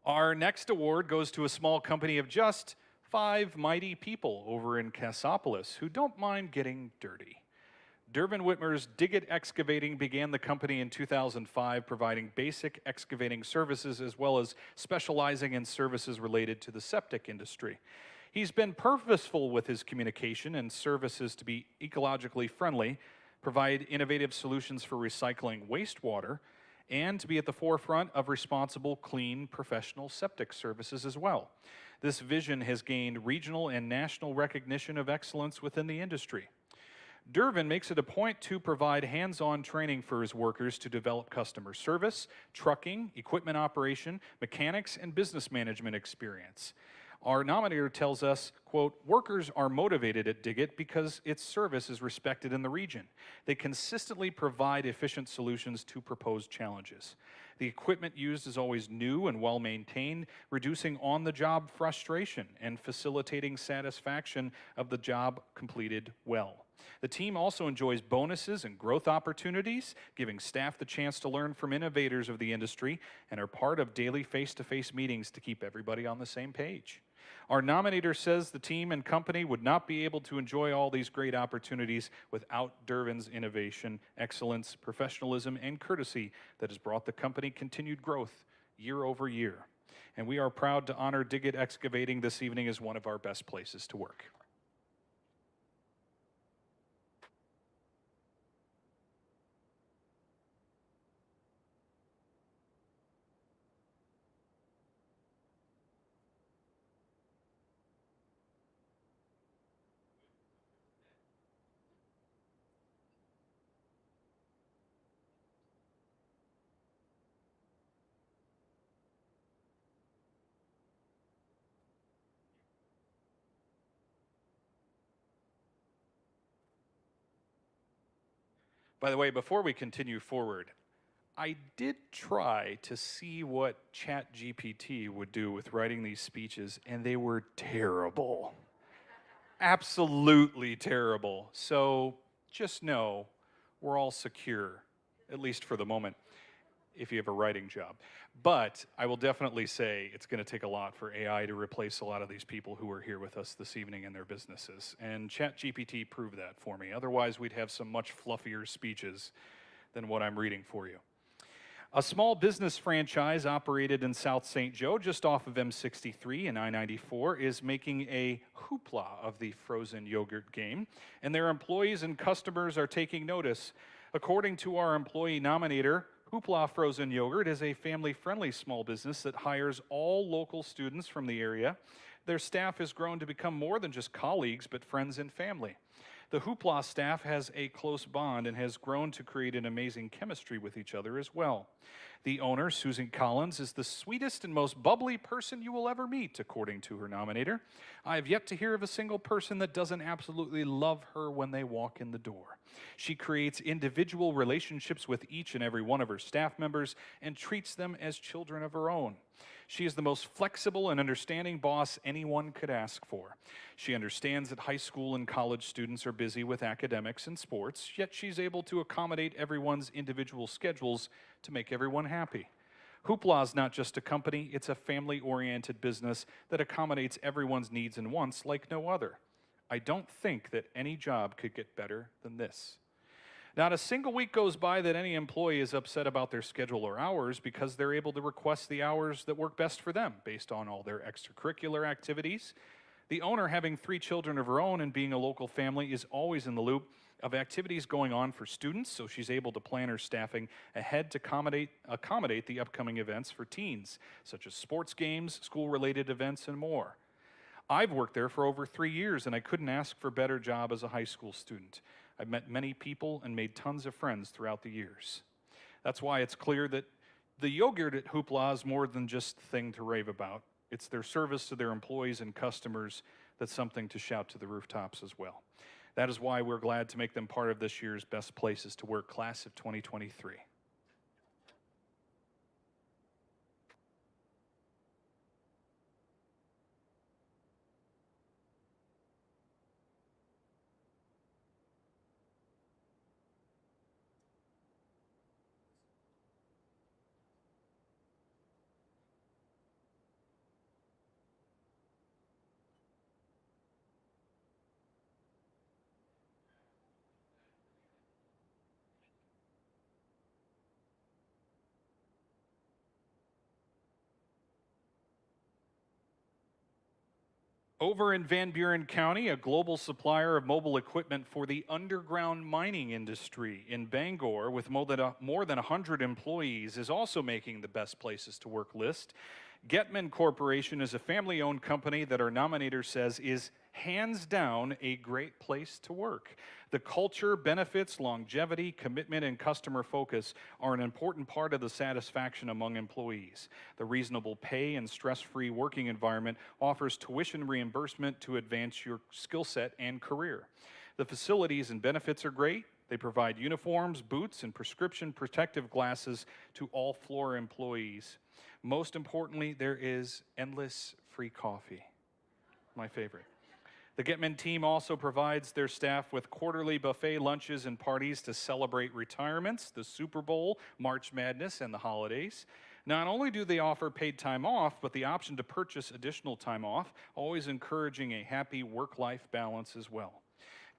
Our next award goes to a small company of just 5 mighty people over in Cassopolis who don't mind getting dirty. Dervin Whitmer's Diggett Excavating began the company in 2005, providing basic excavating services as well as specializing in services related to the septic industry. He's been purposeful with his communication and services to be ecologically friendly, provide innovative solutions for recycling wastewater, and to be at the forefront of responsible, clean, professional septic services as well. This vision has gained regional and national recognition of excellence within the industry. Dervin makes it a point to provide hands-on training for his workers to develop customer service, trucking, equipment operation, mechanics, and business management experience. Our nominator tells us, quote, workers are motivated at Diggett because its service is respected in the region. They consistently provide efficient solutions to proposed challenges. The equipment used is always new and well-maintained, reducing on-the-job frustration and facilitating satisfaction of the job completed well. The team also enjoys bonuses and growth opportunities, giving staff the chance to learn from innovators of the industry, and are part of daily face-to-face meetings to keep everybody on the same page. Our nominator says the team and company would not be able to enjoy all these great opportunities without Dervin's innovation, excellence, professionalism, and courtesy that has brought the company continued growth year over year. And we are proud to honor Diggett Excavating this evening as one of our best places to work. By the way, before we continue forward, I did try to see what ChatGPT would do with writing these speeches, and they were terrible. Absolutely terrible. So just know we're all secure, at least for the moment, if you have a writing job. But I will definitely say it's going to take a lot for AI to replace a lot of these people who are here with us this evening in their businesses. And ChatGPT proved that for me. Otherwise, we'd have some much fluffier speeches than what I'm reading for you. A small business franchise operated in South St. Joe, just off of M63 and I-94, is making a Hoopla of the frozen yogurt game, and their employees and customers are taking notice. According to our employee nominator, Hoopla Frozen Yogurt is a family-friendly small business that hires all local students from the area. Their staff has grown to become more than just colleagues, but friends and family. The Hoopla staff has a close bond and has grown to create an amazing chemistry with each other as well. The owner, Susan Collins, is the sweetest and most bubbly person you will ever meet, according to her nominator. I have yet to hear of a single person that doesn't absolutely love her when they walk in the door. She creates individual relationships with each and every one of her staff members and treats them as children of her own. She is the most flexible and understanding boss anyone could ask for. She understands that high school and college students are busy with academics and sports, yet she's able to accommodate everyone's individual schedules to make everyone happy. Hoopla is not just a company, it's a family-oriented business that accommodates everyone's needs and wants like no other. I don't think that any job could get better than this. Not a single week goes by that any employee is upset about their schedule or hours because they're able to request the hours that work best for them based on all their extracurricular activities. The owner, having 3 children of her own and being a local family, is always in the loop of activities going on for students, so she's able to plan her staffing ahead to accommodate the upcoming events for teens, such as sports games, school-related events, and more. I've worked there for over 3 years, and I couldn't ask for a better job as a high school student. I've met many people and made tons of friends throughout the years. That's why it's clear that the yogurt at Hoopla is more than just a thing to rave about. It's their service to their employees and customers that's something to shout to the rooftops as well. That is why we're glad to make them part of this year's Best Places to Work class of 2023. Over in Van Buren County, a global supplier of mobile equipment for the underground mining industry in Bangor, with more than 100 employees, is also making the Best Places to Work list. Getman Corporation is a family-owned company that our nominator says is hands down a great place to work. The culture, benefits, longevity, commitment, and customer focus are an important part of the satisfaction among employees. The reasonable pay and stress-free working environment offers tuition reimbursement to advance your skill set and career. The facilities and benefits are great. They provide uniforms, boots, and prescription protective glasses to all floor employees. Most importantly, there is endless free coffee. My favorite. The Getman team also provides their staff with quarterly buffet lunches and parties to celebrate retirements, the Super Bowl, March Madness, and the holidays. Not only do they offer paid time off, but the option to purchase additional time off, always encouraging a happy work-life balance as well.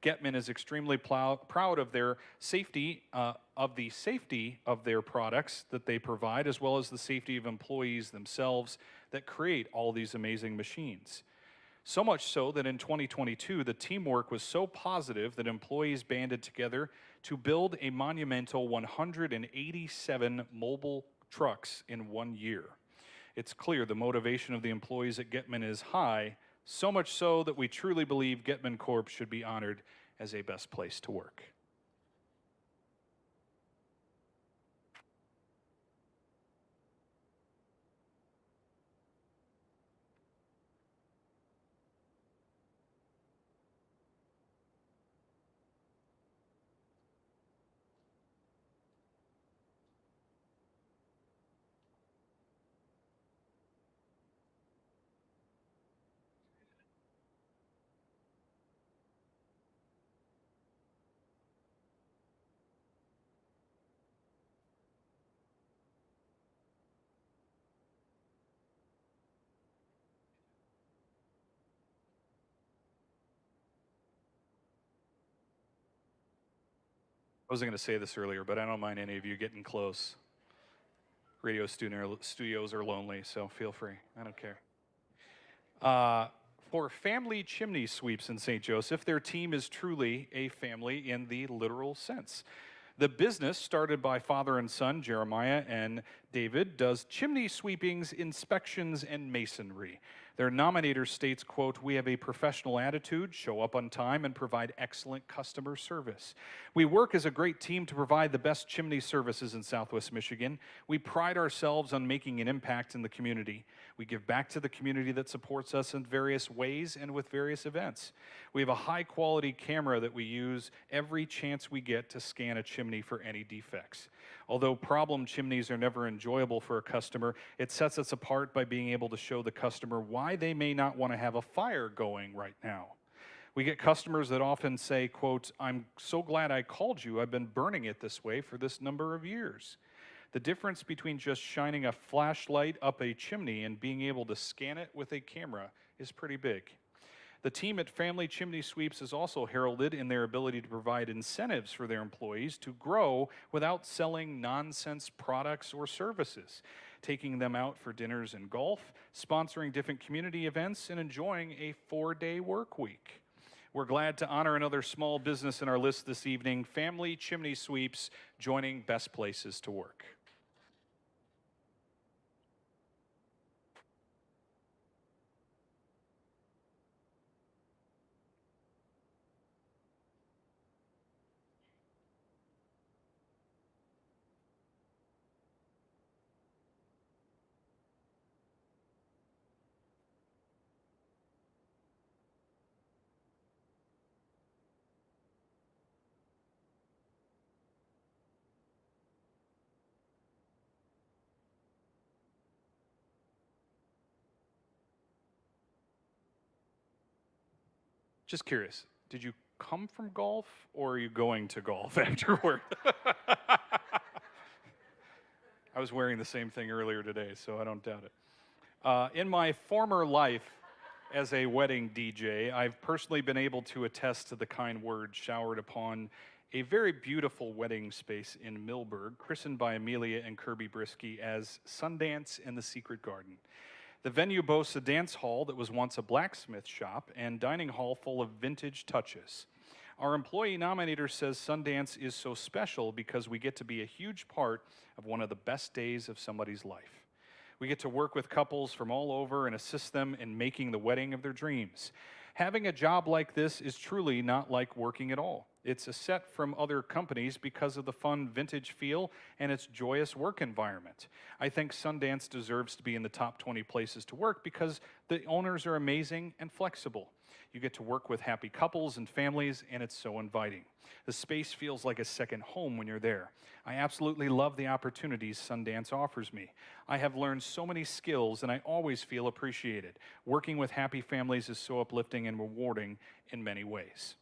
Getman is extremely proud of their safety, of their products that they provide, as well as the safety of employees themselves that create all these amazing machines. So much so that in 2022, the teamwork was so positive that employees banded together to build a monumental 187 mobile trucks in 1 year. It's clear the motivation of the employees at Getman is high, so much so that we truly believe Getman Corp should be honored as a best place to work. I wasn't going to say this earlier, but I don't mind any of you getting close. Radio studios are lonely, so feel free. I don't care. For family chimney sweeps in St. Joseph, their team is truly a family in the literal sense. The business, started by father and son, Jeremiah and David, does chimney sweepings, inspections, and masonry. Their nominator states, quote, "We have a professional attitude, show up on time, and provide excellent customer service. We work as a great team to provide the best chimney services in Southwest Michigan. We pride ourselves on making an impact in the community. We give back to the community that supports us in various ways and with various events. We have a high-quality camera that we use every chance we get to scan a chimney for any defects. Although problem chimneys are never enjoyable for a customer, it sets us apart by being able to show the customer why they may not want to have a fire going right now. We get customers that often say, quote, 'I'm so glad I called you. I've been burning it this way for this number of years.' The difference between just shining a flashlight up a chimney and being able to scan it with a camera is pretty big. The team at Family Chimney Sweeps is also heralded in their ability to provide incentives for their employees to grow without selling nonsense products or services, taking them out for dinners and golf, sponsoring different community events, and enjoying a 4-day work week. We're glad to honor another small business in our list this evening, Family Chimney Sweeps, joining Best Places to Work. Just curious, did you come from golf or are you going to golf afterward? I was wearing the same thing earlier today, so I don't doubt it. In my former life as a wedding DJ, I've personally been able to attest to the kind words showered upon a very beautiful wedding space in Millburg, christened by Amelia and Kirby Brisky as Sundance in the Secret Garden. The venue boasts a dance hall that was once a blacksmith shop and dining hall full of vintage touches. Our employee nominator says Sundance is so special because we get to be a huge part of one of the best days of somebody's life. We get to work with couples from all over and assist them in making the wedding of their dreams. Having a job like this is truly not like working at all. It's a set from other companies because of the fun vintage feel and its joyous work environment. I think Sundance deserves to be in the top 20 places to work because the owners are amazing and flexible. You get to work with happy couples and families, and it's so inviting. The space feels like a second home when you're there. I absolutely love the opportunities Sundance offers me. I have learned so many skills, and I always feel appreciated. Working with happy families is so uplifting and rewarding in many ways.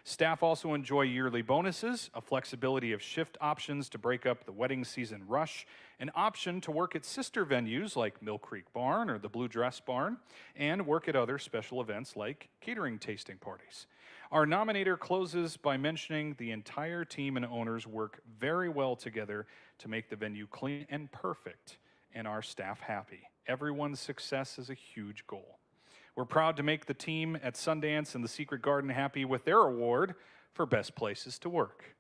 Staff also enjoy yearly bonuses, a flexibility of shift options to break up the wedding season rush, an option to work at sister venues like Mill Creek Barn or the Blue Dress Barn, and work at other special events like catering tasting parties. Our nominator closes by mentioning the entire team and owners work very well together to make the venue clean and perfect, and our staff happy. Everyone's success is a huge goal. We're proud to make the team at Sundance and the Secret Garden happy with their award for Best Places to Work.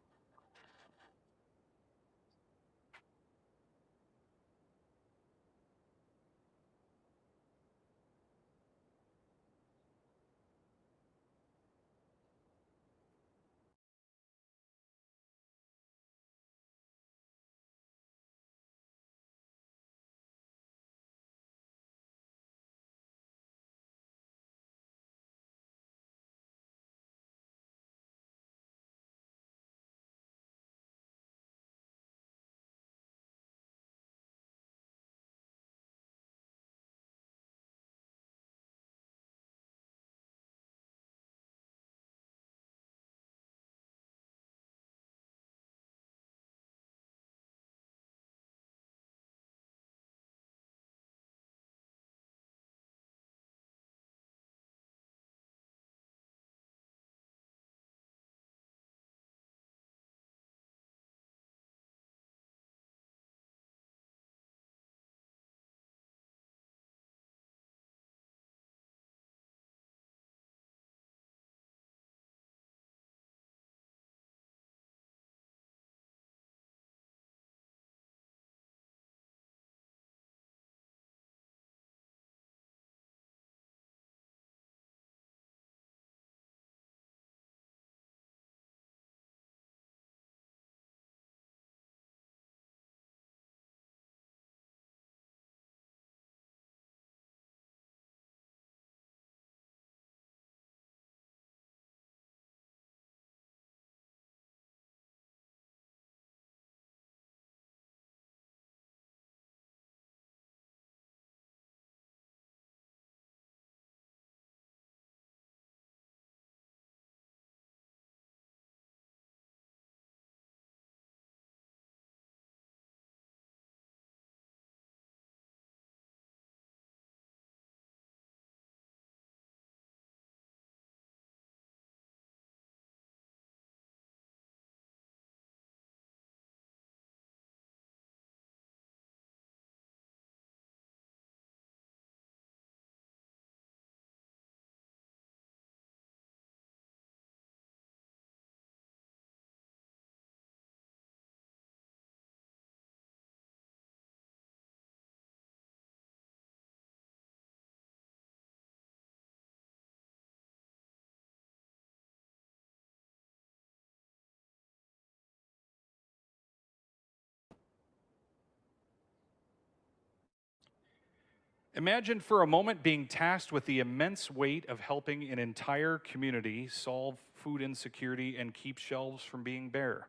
Imagine for a moment being tasked with the immense weight of helping an entire community solve food insecurity and keep shelves from being bare.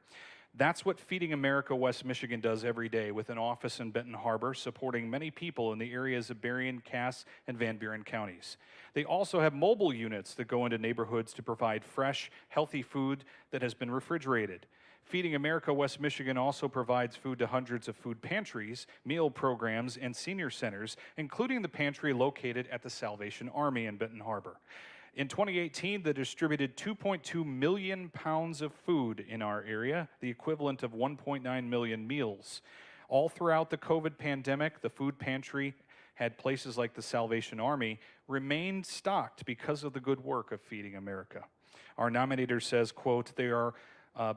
That's what Feeding America West Michigan does every day, with an office in Benton Harbor supporting many people in the areas of Berrien, Cass, and Van Buren counties. They also have mobile units that go into neighborhoods to provide fresh, healthy food that has been refrigerated. Feeding America West Michigan also provides food to hundreds of food pantries, meal programs, and senior centers, including the pantry located at the Salvation Army in Benton Harbor. In 2018, they distributed 2.2 million pounds of food in our area, the equivalent of 1.9 million meals. All throughout the COVID pandemic, the food pantry had places like the Salvation Army remained stocked because of the good work of Feeding America. Our nominator says, quote, they are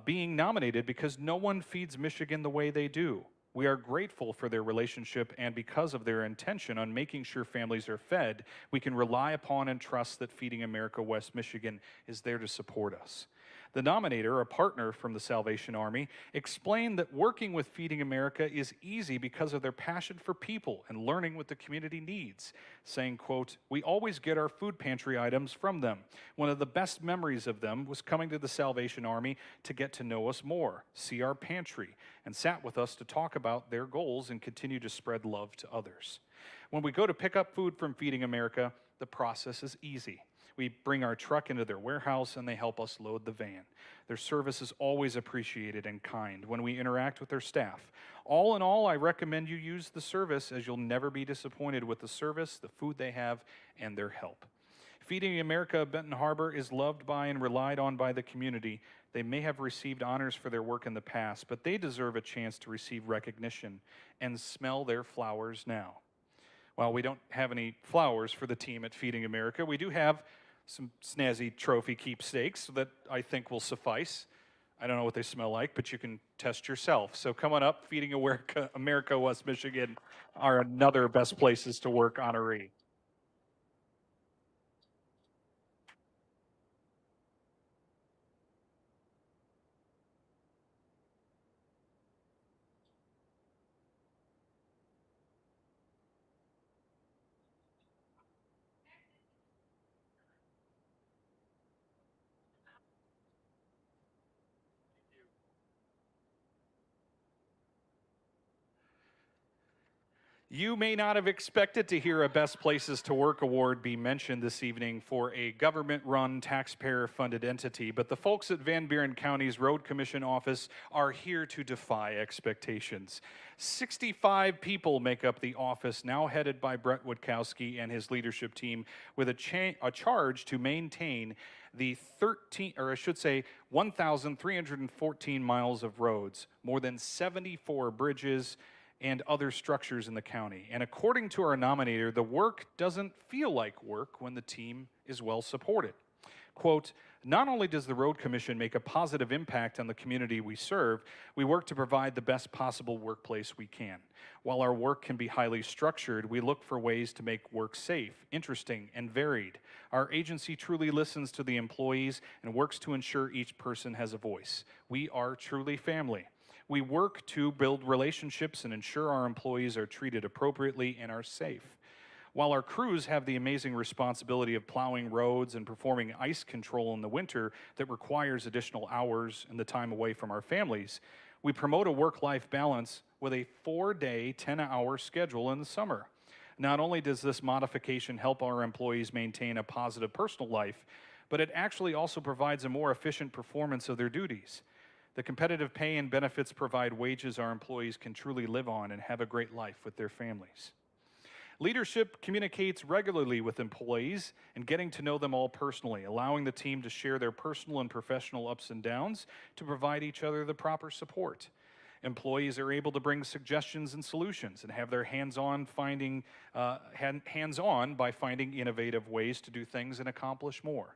being nominated because no one feeds Michigan the way they do. We are grateful for their relationship, and because of their intention on making sure families are fed, we can rely upon and trust that Feeding America West Michigan is there to support us. The nominator, a partner from the Salvation Army, explained that working with Feeding America is easy because of their passion for people and learning what the community needs, saying, quote, we always get our food pantry items from them. One of the best memories of them was coming to the Salvation Army to get to know us more, see our pantry, and sat with us to talk about their goals and continue to spread love to others. When we go to pick up food from Feeding America, the process is easy. We bring our truck into their warehouse and they help us load the van. Their service is always appreciated and kind when we interact with their staff. All in all, I recommend you use the service, as you'll never be disappointed with the service, the food they have, and their help. Feeding America Benton Harbor is loved by and relied on by the community. They may have received honors for their work in the past, but they deserve a chance to receive recognition and smell their flowers now. While we don't have any flowers for the team at Feeding America, we do have some snazzy trophy keepsakes that I think will suffice. I don't know what they smell like, but you can test yourself. So come on up, Feeding America West Michigan are another best places to work honoree. You may not have expected to hear a Best Places to Work award be mentioned this evening for a government-run, taxpayer-funded entity, but the folks at Van Buren County's Road Commission office are here to defy expectations. 65 people make up the office, now headed by Brett Witkowski and his leadership team, with a charge to maintain the 1,314 miles of roads, more than 74 bridges, and other structures in the county. And according to our nominator, the work doesn't feel like work when the team is well supported. Quote, not only does the Road Commission make a positive impact on the community we serve, we work to provide the best possible workplace we can. While our work can be highly structured, we look for ways to make work safe, interesting, and varied. Our agency truly listens to the employees and works to ensure each person has a voice. We are truly family. We work to build relationships and ensure our employees are treated appropriately and are safe. While our crews have the amazing responsibility of plowing roads and performing ice control in the winter that requires additional hours and the time away from our families, we promote a work-life balance with a 4-day, 10-hour schedule in the summer. Not only does this modification help our employees maintain a positive personal life, but it actually also provides a more efficient performance of their duties. The competitive pay and benefits provide wages our employees can truly live on and have a great life with their families. Leadership communicates regularly with employees and getting to know them all personally, allowing the team to share their personal and professional ups and downs to provide each other the proper support. Employees are able to bring suggestions and solutions and have their hands-on by finding innovative ways to do things and accomplish more.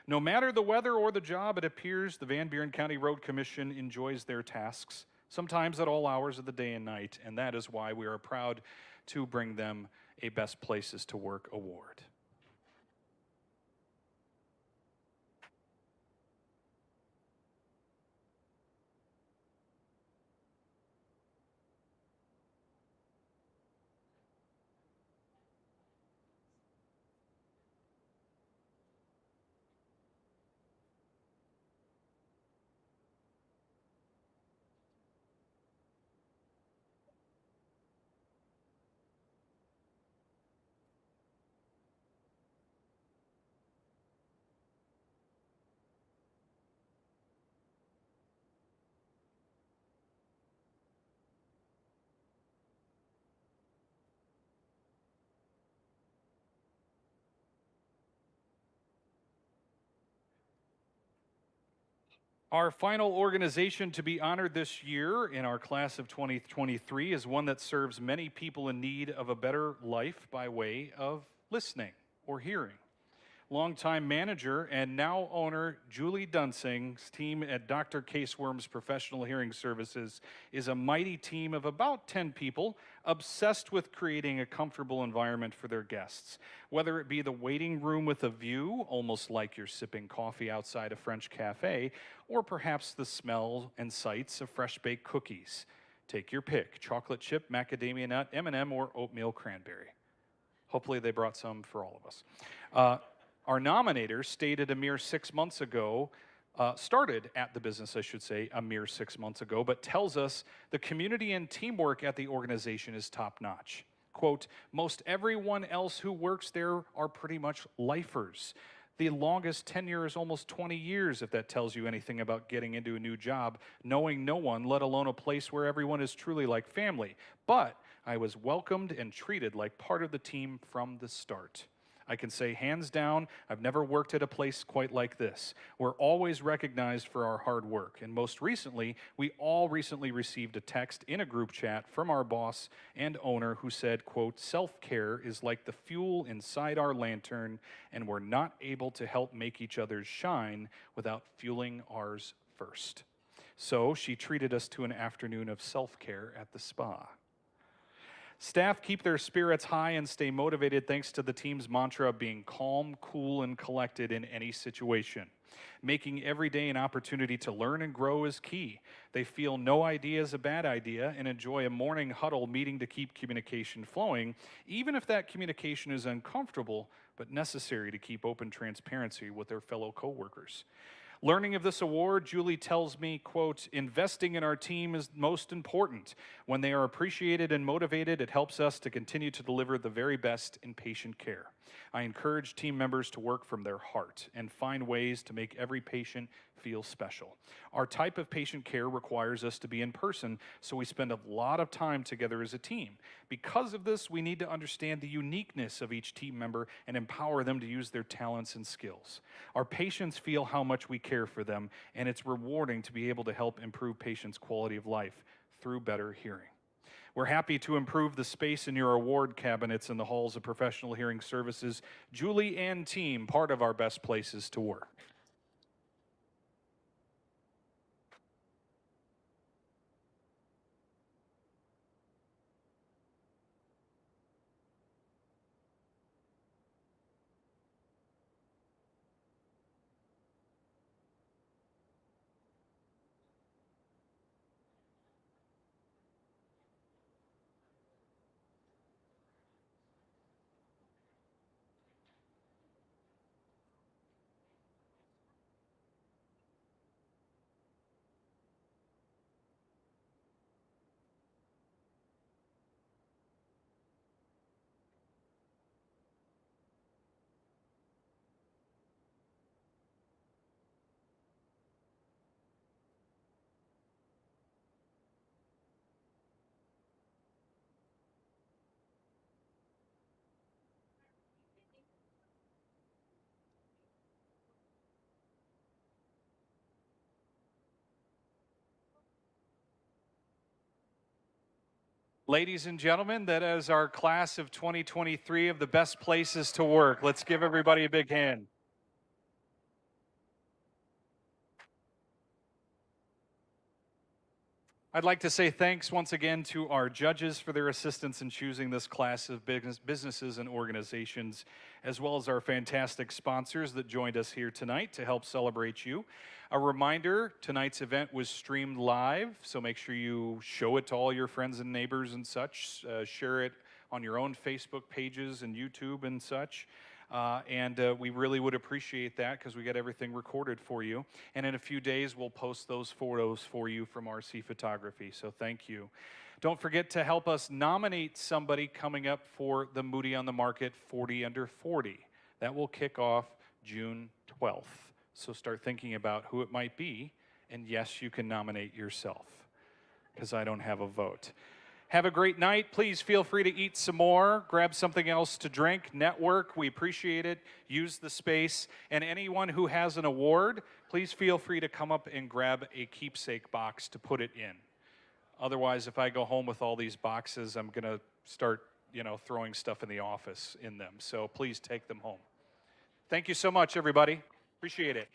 No matter the weather or the job, it appears the Van Buren County Road Commission enjoys their tasks, sometimes at all hours of the day and night, and that is why we are proud to bring them a Best Places to Work award. Our final organization to be honored this year in our class of 2023 is one that serves many people in need of a better life by way of listening or hearing. Longtime manager and now owner Julie Dunsing's team at Dr. Caseworm's Professional Hearing Services is a mighty team of about 10 people obsessed with creating a comfortable environment for their guests. Whether it be the waiting room with a view, almost like you're sipping coffee outside a French cafe, or perhaps the smell and sights of fresh-baked cookies. Take your pick: chocolate chip, macadamia nut, M&M, or oatmeal cranberry. Hopefully they brought some for all of us. Our nominator stated a mere 6 months ago, started at the business, I should say, a mere 6 months ago, but tells us the community and teamwork at the organization is top-notch. Quote, most everyone else who works there are pretty much lifers. The longest tenure is almost 20 years, if that tells you anything about getting into a new job, knowing no one, let alone a place where everyone is truly like family. But I was welcomed and treated like part of the team from the start. I can say hands down, I've never worked at a place quite like this. We're always recognized for our hard work. And most recently, we all recently received a text in a group chat from our boss and owner who said, quote, self-care is like the fuel inside our lantern, and we're not able to help make each other's shine without fueling ours first. So she treated us to an afternoon of self-care at the spa. Staff keep their spirits high and stay motivated thanks to the team's mantra of being calm, cool, and collected in any situation. Making every day an opportunity to learn and grow is key. They feel no idea is a bad idea and enjoy a morning huddle meeting to keep communication flowing, even if that communication is uncomfortable but necessary to keep open transparency with their fellow coworkers. Learning of this award, Julie tells me, quote, investing in our team is most important. When they are appreciated and motivated, it helps us to continue to deliver the very best in patient care. I encourage team members to work from their heart and find ways to make every patient feel special. Our type of patient care requires us to be in person, so we spend a lot of time together as a team. Because of this, we need to understand the uniqueness of each team member and empower them to use their talents and skills. Our patients feel how much we care for them, and it's rewarding to be able to help improve patients' quality of life through better hearing. We're happy to improve the space in your award cabinets in the halls of professional hearing services. Julie and team, part of our best places to work. Ladies and gentlemen, that is our class of 2023 of the best places to work. Let's give everybody a big hand. I'd like to say thanks once again to our judges for their assistance in choosing this class of businesses and organizations, as well as our fantastic sponsors that joined us here tonight to help celebrate you. A reminder, tonight's event was streamed live, so make sure you show it to all your friends and neighbors and such. Share it on your own Facebook pages and YouTube and such. We really would appreciate that because we got everything recorded for you. And in a few days, we'll post those photos for you from RC Photography. So thank you. Don't forget to help us nominate somebody coming up for the Moody on the Market 40 Under 40. That will kick off June 12th. So start thinking about who it might be. And yes, you can nominate yourself because I don't have a vote. Have a great night. Please feel free to eat some more, grab something else to drink, network. We appreciate it. Use the space. And anyone who has an award, please feel free to come up and grab a keepsake box to put it in. Otherwise, if I go home with all these boxes, I'm going to start, throwing stuff in the office in them. So please take them home. Thank you so much, everybody. Appreciate it.